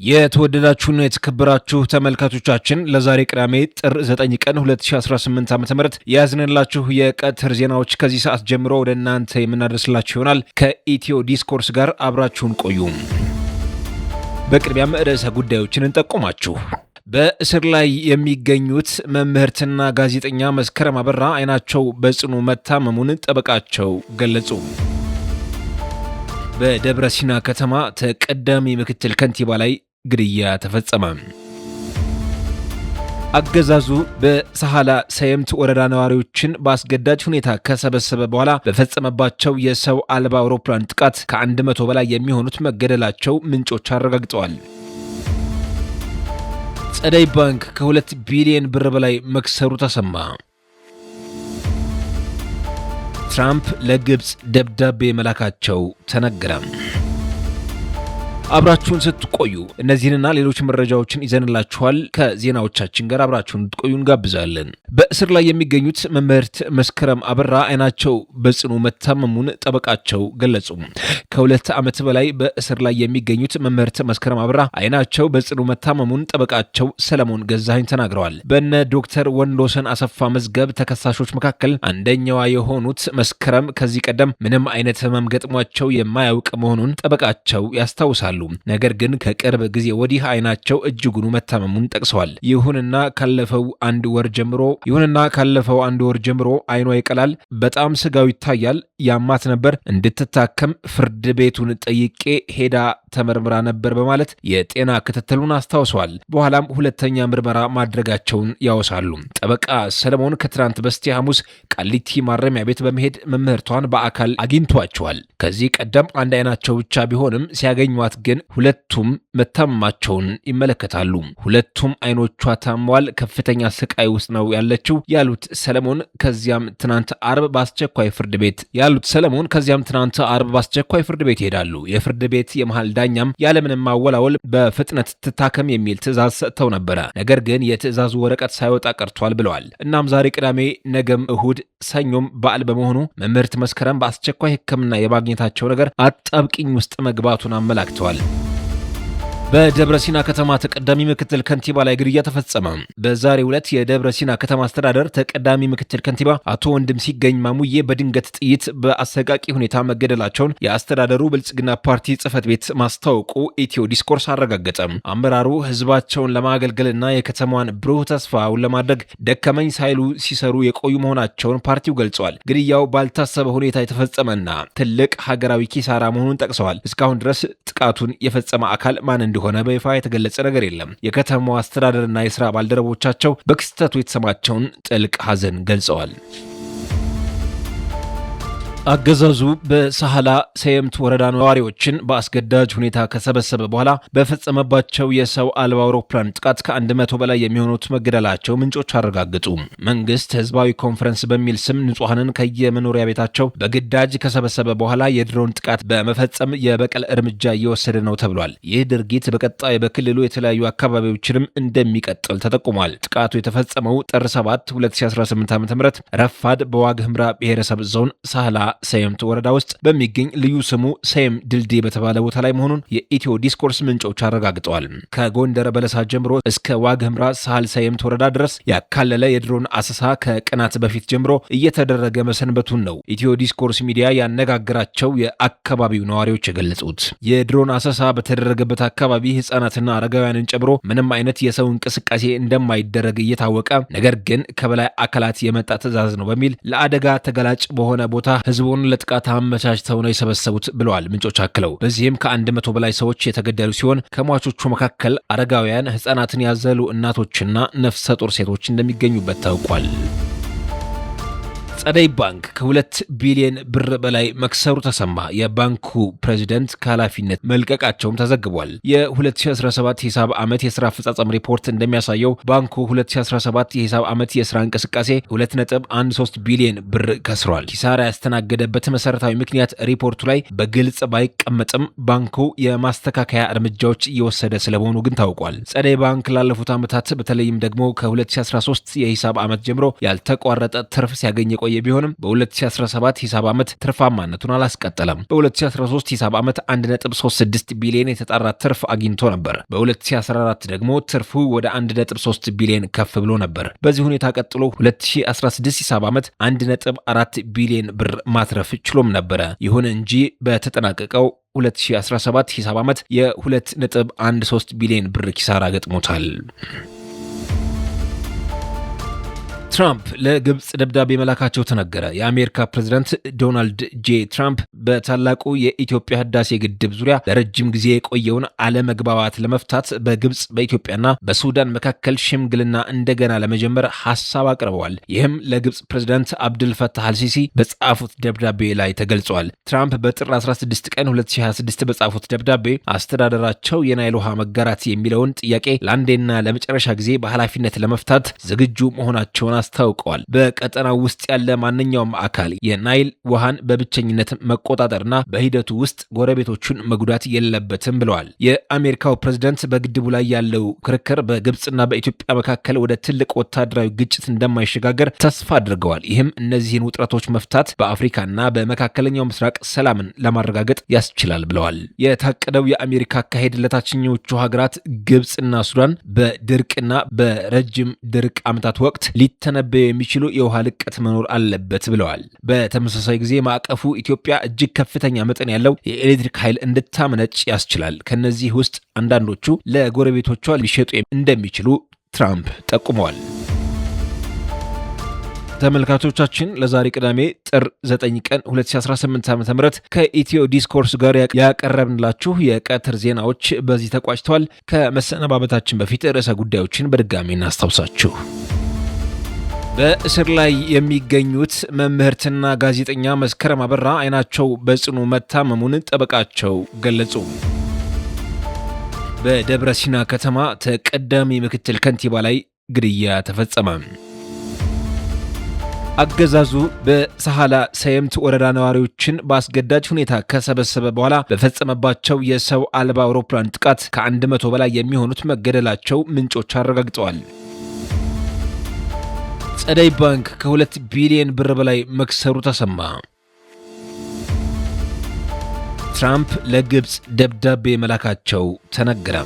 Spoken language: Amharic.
የተወደዳችሁና የተከበራችሁ ተመልካቾቻችን ለዛሬ ቅዳሜ ጥር 9 ቀን 2018 ዓ.ም ያዝነላችሁ የቀትር ዜናዎች ከዚህ ሰዓት ጀምሮ ወደ እናንተ የምናደርስላችሁ ይሆናል። ከኢትዮ ዲስኮርስ ጋር አብራችሁን ቆዩ። በቅድሚያም ርዕሰ ጉዳዮችን እንጠቁማችሁ። በእስር ላይ የሚገኙት መምህርትና ጋዜጠኛ መስከረም አበራ አይናቸው በጽኑ መታመሙን ጠበቃቸው ገለጹ። በደብረ ሲና ከተማ ተቀዳሚ ምክትል ከንቲባ ላይ ግድያ ተፈጸመ። አገዛዙ በሳህላ ሰየምት ወረዳ ነዋሪዎችን በአስገዳጅ ሁኔታ ከሰበሰበ በኋላ በፈጸመባቸው የሰው አልባ አውሮፕላን ጥቃት ከ100 በላይ የሚሆኑት መገደላቸው ምንጮች አረጋግጠዋል። ጸደይ ባንክ ከ2 ቢሊዮን ብር በላይ መክሰሩ ተሰማ። ትራምፕ ለግብፅ ደብዳቤ መላካቸው ተነገረ። አብራችሁን ስትቆዩ እነዚህንና ሌሎች መረጃዎችን ይዘንላችኋል። ከዜናዎቻችን ጋር አብራችሁን ስትቆዩ እንጋብዛለን። በእስር ላይ የሚገኙት መምህርት መስከረም አበራ አይናቸው በጽኑ መታመሙን ጠበቃቸው ገለጹ። ከ2 ዓመት በላይ በእስር ላይ የሚገኙት መምህርት መስከረም አበራ አይናቸው በጽኑ መታመሙን ጠበቃቸው ሰለሞን ገዛኸኝ ተናግረዋል። በነ ዶክተር ወንዶሰን አሰፋ መዝገብ ተከሳሾች መካከል አንደኛዋ የሆኑት መስከረም ከዚህ ቀደም ምንም አይነት ህመም ገጥሟቸው የማያውቅ መሆኑን ጠበቃቸው ያስታውሳሉ። ነገር ግን ከቅርብ ጊዜ ወዲህ አይናቸው እጅጉን መታመሙን ጠቅሰዋል። ይሁንና ካለፈው አንድ ወር ጀምሮ አይኗ ይቀላል፣ በጣም ስጋው ይታያል፣ ያማት ነበር፣ እንድትታከም ፍርድ ቤቱን ጠይቄ ሄዳ ተመርምራ ነበር በማለት የጤና ክትትሉን አስታውሰዋል። በኋላም ሁለተኛ ምርመራ ማድረጋቸውን ያወሳሉ። ጠበቃ ሰለሞን ከትናንት በስቲያ ሐሙስ ቃሊቲ ማረሚያ ቤት በመሄድ መምህርቷን በአካል አግኝቷቸዋል። ከዚህ ቀደም አንድ አይናቸው ብቻ ቢሆንም ሲያገኟት ግን ሁለቱም መታመማቸውን ይመለከታሉ። ሁለቱም አይኖቿ ታመዋል፣ ከፍተኛ ስቃይ ውስጥ ነው ያለችው ያሉት ሰለሞን ከዚያም ትናንት አርብ በአስቸኳይ ፍርድ ቤት ይሄዳሉ። የፍርድ ቤት የመሃል ዳኛም ያለምንም ማወላወል በፍጥነት ትታከም የሚል ትዕዛዝ ሰጥተው ነበረ። ነገር ግን የትዕዛዙ ወረቀት ሳይወጣ ቀርቷል ብለዋል። እናም ዛሬ ቅዳሜ ነገም እሁድ ሰኞም በዓል በመሆኑ መምህርት መስከረም በአስቸኳይ ሕክምና የማግኘታቸው ነገር አጣብቂኝ ውስጥ መግባቱን አመላክተዋል። በደብረ ሲና ከተማ ተቀዳሚ ምክትል ከንቲባ ላይ ግድያ ተፈጸመ። በዛሬው ዕለት የደብረ ሲና ከተማ አስተዳደር ተቀዳሚ ምክትል ከንቲባ አቶ ወንድም ሲገኝ ማሙዬ በድንገት ጥይት በአሰቃቂ ሁኔታ መገደላቸውን የአስተዳደሩ ብልጽግና ፓርቲ ጽህፈት ቤት ማስታወቁ ኢትዮ ዲስኮርስ አረጋገጠ። አመራሩ ህዝባቸውን ለማገልገልና የከተማዋን ብሩህ ተስፋውን ለማድረግ ደከመኝ ሳይሉ ሲሰሩ የቆዩ መሆናቸውን ፓርቲው ገልጸዋል። ግድያው ባልታሰበ ሁኔታ የተፈጸመና ትልቅ ሀገራዊ ኪሳራ መሆኑን ጠቅሰዋል። እስካሁን ድረስ ጥቃቱን የፈጸመ አካል ማን እንደሆነ በይፋ የተገለጸ ነገር የለም። የከተማው አስተዳደርና የሥራ ባልደረቦቻቸው በክስተቱ የተሰማቸውን ጥልቅ ሐዘን ገልጸዋል። አገዛዙ በሳህላ ሰየምት ወረዳ ነዋሪዎችን በአስገዳጅ ሁኔታ ከሰበሰበ በኋላ በፈጸመባቸው የሰው አልባ አውሮፕላን ጥቃት ከ100 በላይ የሚሆኑት መገደላቸው ምንጮች አረጋግጡ። መንግስት ህዝባዊ ኮንፈረንስ በሚል ስም ንጹሐንን ከየመኖሪያ ቤታቸው በግዳጅ ከሰበሰበ በኋላ የድሮን ጥቃት በመፈጸም የበቀል እርምጃ እየወሰደ ነው ተብሏል። ይህ ድርጊት በቀጣይ በክልሉ የተለያዩ አካባቢዎችንም እንደሚቀጥል ተጠቁሟል። ጥቃቱ የተፈጸመው ጥር 7 2018 ዓ.ም ረፋድ በዋግ ኽምራ ብሔረሰብ ዞን ሳህላ ሰየምት ወረዳ ውስጥ በሚገኝ ልዩ ስሙ ሰየም ድልድይ በተባለ ቦታ ላይ መሆኑን የኢትዮ ዲስኮርስ ምንጮች አረጋግጠዋል። ከጎንደር በለሳ ጀምሮ እስከ ዋግ ኽምራ ሳህል ሰየምት ወረዳ ድረስ ያካለለ የድሮን አሰሳ ከቀናት በፊት ጀምሮ እየተደረገ መሰንበቱን ነው ኢትዮ ዲስኮርስ ሚዲያ ያነጋገራቸው የአካባቢው ነዋሪዎች የገለጹት። የድሮን አሰሳ በተደረገበት አካባቢ ህጻናትና አረጋውያንን ጨምሮ ምንም አይነት የሰው እንቅስቃሴ እንደማይደረግ እየታወቀ ነገር ግን ከበላይ አካላት የመጣ ትዕዛዝ ነው በሚል ለአደጋ ተገላጭ በሆነ ቦታ ህዝቡን ለጥቃት አመቻችተው ነው የሰበሰቡት ብለዋል ምንጮች አክለው። በዚህም ከ100 በላይ ሰዎች የተገደሉ ሲሆን ከሟቾቹ መካከል አረጋውያን፣ ህፃናትን ያዘሉ እናቶችና ነፍሰ ጡር ሴቶች እንደሚገኙበት ታውቋል። ጸደይ ባንክ ከ2 ቢሊዮን ብር በላይ መክሰሩ ተሰማ። የባንኩ ፕሬዚደንት ከኃላፊነት መልቀቃቸውም ተዘግቧል። የ2017 ሂሳብ ዓመት የሥራ አፈጻጸም ሪፖርት እንደሚያሳየው ባንኩ 2017 የሂሳብ ዓመት የሥራ እንቅስቃሴ 2.13 ቢሊዮን ብር ከስሯል። ኪሳራ ያስተናገደበት መሰረታዊ ምክንያት ሪፖርቱ ላይ በግልጽ ባይቀመጥም ባንኩ የማስተካከያ እርምጃዎች እየወሰደ ስለመሆኑ ግን ታውቋል። ጸደይ ባንክ ላለፉት ዓመታት በተለይም ደግሞ ከ2013 የሂሳብ ዓመት ጀምሮ ያልተቋረጠ ትርፍ ሲያገኝ የቆየ የታየ ቢሆንም በ2017 ሂሳብ ዓመት ትርፋማነቱን አላስቀጠለም። በ2013 ሂሳብ ዓመት 1.36 ቢሊዮን የተጣራ ትርፍ አግኝቶ ነበር። በ2014 ደግሞ ትርፉ ወደ 1.3 ቢሊዮን ከፍ ብሎ ነበር። በዚህ ሁኔታ ቀጥሎ 2016 ሂሳብ ዓመት 1.4 ቢሊዮን ብር ማትረፍ ችሎም ነበረ። ይሁን እንጂ በተጠናቀቀው 2017 ሂሳብ ዓመት የ2.13 ቢሊዮን ብር ኪሳራ ገጥሞታል። ትራምፕ ለግብፅ ደብዳቤ መላካቸው ተነገረ። የአሜሪካ ፕሬዝዳንት ዶናልድ ጄ ትራምፕ በታላቁ የኢትዮጵያ ህዳሴ ግድብ ዙሪያ ለረጅም ጊዜ የቆየውን አለመግባባት ለመፍታት በግብፅ በኢትዮጵያና በሱዳን መካከል ሽምግልና እንደገና ለመጀመር ሀሳብ አቅርበዋል። ይህም ለግብፅ ፕሬዝዳንት አብዱልፈታህ አልሲሲ በጻፉት ደብዳቤ ላይ ተገልጿል። ትራምፕ በጥር 16 ቀን 2026 በጻፉት ደብዳቤ አስተዳደራቸው የናይል ውሃ መጋራት የሚለውን ጥያቄ ለአንዴና ለመጨረሻ ጊዜ በኃላፊነት ለመፍታት ዝግጁ መሆናቸውን አስታውቀዋል። በቀጠናው ውስጥ ያለ ማንኛውም አካል የናይል ውሃን በብቸኝነት መቆጣጠርና በሂደቱ ውስጥ ጎረቤቶቹን መጉዳት የለበትም ብለዋል። የአሜሪካው ፕሬዝዳንት በግድቡ ላይ ያለው ክርክር በግብፅና በኢትዮጵያ መካከል ወደ ትልቅ ወታደራዊ ግጭት እንደማይሸጋገር ተስፋ አድርገዋል። ይህም እነዚህን ውጥረቶች መፍታት በአፍሪካና በመካከለኛው ምስራቅ ሰላምን ለማረጋገጥ ያስችላል ብለዋል። የታቀደው የአሜሪካ አካሄድ ለታችኞቹ ሀገራት ግብፅና ሱዳን በድርቅና በረጅም ድርቅ ዓመታት ወቅት ሊተነበዩ የሚችሉ የውሃ ልቀት መኖር አለበት ብለዋል። በተመሳሳይ ጊዜ ማዕቀፉ ኢትዮጵያ እጅግ ከፍተኛ መጠን ያለው የኤሌክትሪክ ኃይል እንድታመነጭ ያስችላል። ከነዚህ ውስጥ አንዳንዶቹ ለጎረቤቶቿ ሊሸጡ እንደሚችሉ ትራምፕ ጠቁመዋል። ተመልካቾቻችን ለዛሬ ቅዳሜ ጥር 9 ቀን 2018 ዓ.ም ከኢትዮ ዲስኮርስ ጋር ያቀረብንላችሁ የቀትር ዜናዎች በዚህ ተቋጭተዋል። ከመሰነባበታችን በፊት ርዕሰ ጉዳዮችን በድጋሚ እናስታውሳችሁ። በእስር ላይ የሚገኙት መምህርትና ጋዜጠኛ መስከረም አበራ አይናቸው በጽኑ መታመሙን ጠበቃቸው ገለጹ። በደብረ ሲና ከተማ ተቀዳሚ ምክትል ከንቲባ ላይ ግድያ ተፈጸመ። አገዛዙ በሳህላ ሰየምት ወረዳ ነዋሪዎችን በአስገዳጅ ሁኔታ ከሰበሰበ በኋላ በፈጸመባቸው የሰው አልባ አውሮፕላን ጥቃት ከ100 በላይ የሚሆኑት መገደላቸው ምንጮች አረጋግጠዋል። ጸደይ ባንክ ከ2 ቢሊዮን ብር በላይ መክሰሩ ተሰማ። ትራምፕ ለግብፅ ደብዳቤ መላካቸው ተነገረ።